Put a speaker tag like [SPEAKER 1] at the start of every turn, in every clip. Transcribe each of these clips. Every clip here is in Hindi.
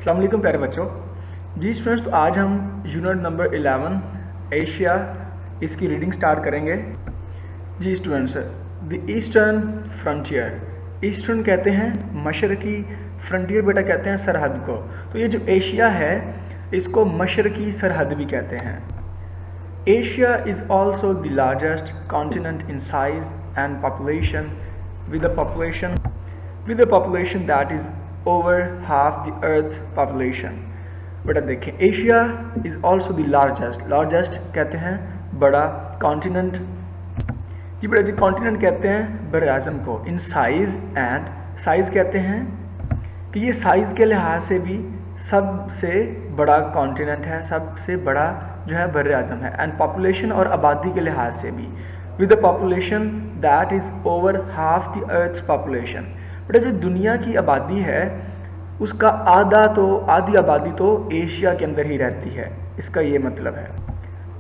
[SPEAKER 1] अस्सलाम वालेकुम प्यारे बच्चों। जी स्टूडेंट्स, तो आज हम यूनिट नंबर 11 एशिया इसकी रीडिंग स्टार्ट करेंगे। जी students, the eastern frontier, eastern कहते हैं मशरकी, फ्रंटियर बेटा कहते हैं सरहद को। तो ये जो एशिया है इसको मशरकी सरहद भी कहते हैं। Asia is also the largest continent in size and population with a population that is over half the earth population। बेटा देखें, Asia is also the largest कहते हैं बड़ा कॉन्टिनेंट। जी बेटा जी, कॉन्टिनेंट कहते हैं बर आज़म को। इन साइज एंड, साइज कहते हैं कि ये साइज के लिहाज से भी सबसे बड़ा कॉन्टिनेंट है, सबसे बड़ा जो है बर आज़म है। एंड पॉपुलेशन और आबादी के लिहाज से भी with a population that is over half the earth's population. बेटा जो दुनिया की आबादी है उसका आधी आबादी तो एशिया के अंदर ही रहती है। इसका ये मतलब है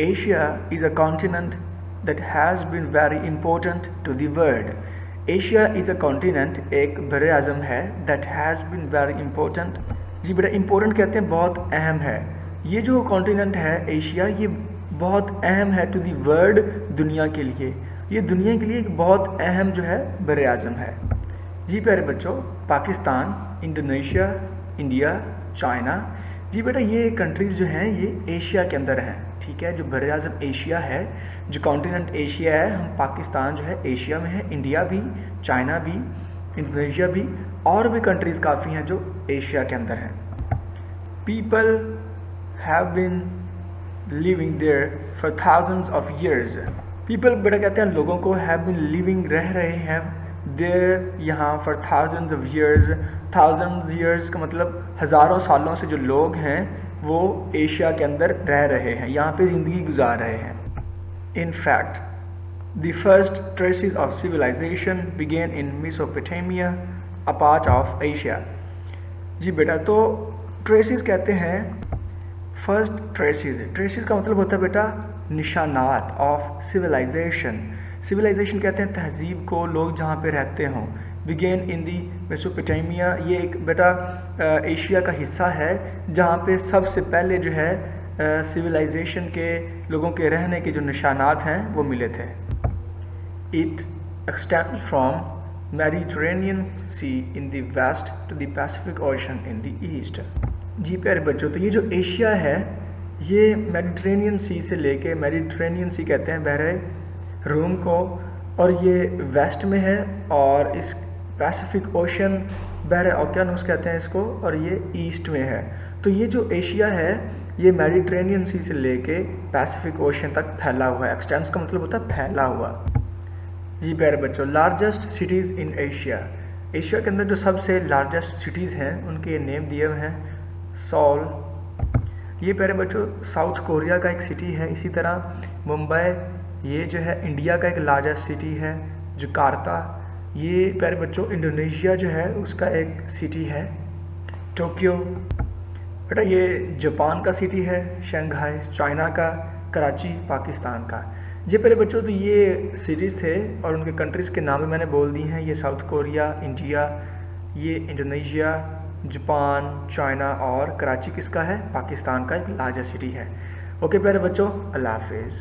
[SPEAKER 1] Asia is a continent that has been very important to the world. Asia is a continent, एक बर आज़म है, that has been very important. जी बेटा, इंपॉर्टेंट कहते हैं बहुत अहम है। ये जो कॉन्टिनेंट है एशिया, ये बहुत अहम है टू द वर्ल्ड, दुनिया के लिए। ये दुनिया के लिए एक बहुत अहम जो है बर आज़म है। जी प्यारे बच्चों, पाकिस्तान, इंडोनेशिया, इंडिया, चाइना, जी बेटा ये कंट्रीज़ जो हैं ये एशिया के अंदर हैं। ठीक है, जो बर आज़म एशिया है, जो कॉन्टिनेंट एशिया है, हम पाकिस्तान जो है एशिया में है, इंडिया भी, चाइना भी, इंडोनेशिया भी, और भी कंट्रीज़ काफ़ी हैं जो एशिया के अंदर हैं। People have been living there for thousands of years. People बेटा कहते हैं लोगों को, हैव बीन लिविंग रह रहे हैं देर यहाँ for thousands of years. Thousands years का मतलब हज़ारों सालों से जो लोग हैं वो एशिया के अंदर रह रहे हैं, यहाँ पे ज़िंदगी गुजार रहे हैं। In fact the first traces of civilization begin in Mesopotamia, a part of Asia. जी बेटा, तो ट्रेसेस कहते हैं फर्स्ट ट्रेसेस का मतलब होता है बेटा निशानात ऑफ सिविलाइजेशन। सिविलाइजेशन कहते हैं तहजीब को, लोग जहाँ पे रहते हों। बिगेन इन दी मेसोपोटामिया, ये एक बेटा एशिया का हिस्सा है जहाँ पे सबसे पहले जो है सिविलाइजेशन के लोगों के रहने के जो निशानात हैं वो मिले थे। It extends from Mediterranean Sea in the west to the Pacific Ocean in the east. जी प्यारे बच्चों, तो ये जो एशिया है ये मेडिटेरेनियन सी से लेके, मेडिटेरेनियन सी कहते हैं बहरे रूम को, और ये वेस्ट में है, और इस पैसिफिक ओशन बहरे ओकेनस कहते हैं इसको, और ये ईस्ट में है। तो ये जो एशिया है ये मेडिटेरेनियन सी से लेके पैसिफिक ओशन तक फैला हुआ है। एक्सटेंस का मतलब होता है फैला हुआ। जी प्यारे बच्चों, largest cities in Asia, Asia के अंदर जो सबसे लार्जेस्ट सिटीज़ हैं उनके नेम दिए हुए हैं। सोल, ये प्यारे बच्चों साउथ कोरिया का एक सिटी है। इसी तरह मुंबई, ये जो है इंडिया का एक लार्जेस्ट सिटी है। जकार्ता, ये प्यारे बच्चों इंडोनेशिया जो है उसका एक सिटी है। टोक्यो बेटा ये जापान का सिटी है। शंघाई चाइना का। कराची पाकिस्तान का। जी प्यारे बच्चों, तो ये सिटीज़ थे और उनके कंट्रीज़ के नाम भी मैंने बोल दिए हैं। ये साउथ कोरिया, इंडिया, ये इंडोनेशिया, जापान, चाइना, और कराची किसका है? पाकिस्तान का एक लार्जेस्ट सिटी है। ओके प्यारे बच्चों, अल्लाह हाफिज़।